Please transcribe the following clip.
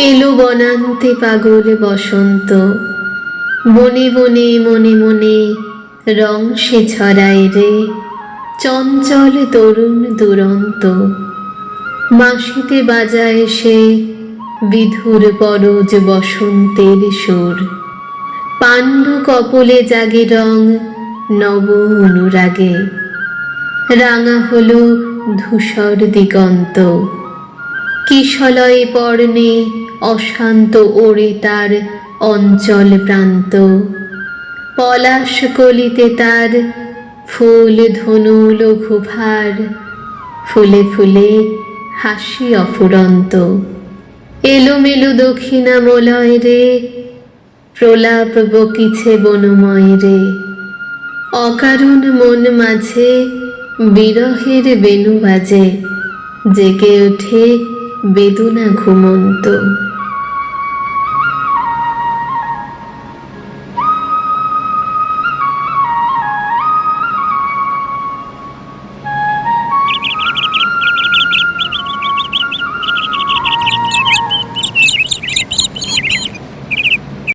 এলো বনান্তে পাগল বসন্ত, বনে বনে মনে মনে রং সে ছড়ায় রে। চঞ্চল তরুণ দুরন্ত, বাঁশিতে বাজায় সে বিধুর পরজ বসন্তের সুর। পাণ্ডু কপলে জাগে রং নব অনুরাগে, রাঙা হলো ধূসর দিগন্ত। কিশলয়ে পর্ণে অশান্ত ওড়ে তার অঞ্চল প্রান্ত। পলাশ কলিতে তার ফুল ধনু লঘুভার, ফুলে ফুলে হাসি অফুরন্ত। এলোমেলো দক্ষিণামলয় রে, প্রলাপ বকিছে বনময় রে। অকারণ মন মাঝে বিরহের বেণু বাজে, জেগে ওঠে বেদনা ঘুমন্ত।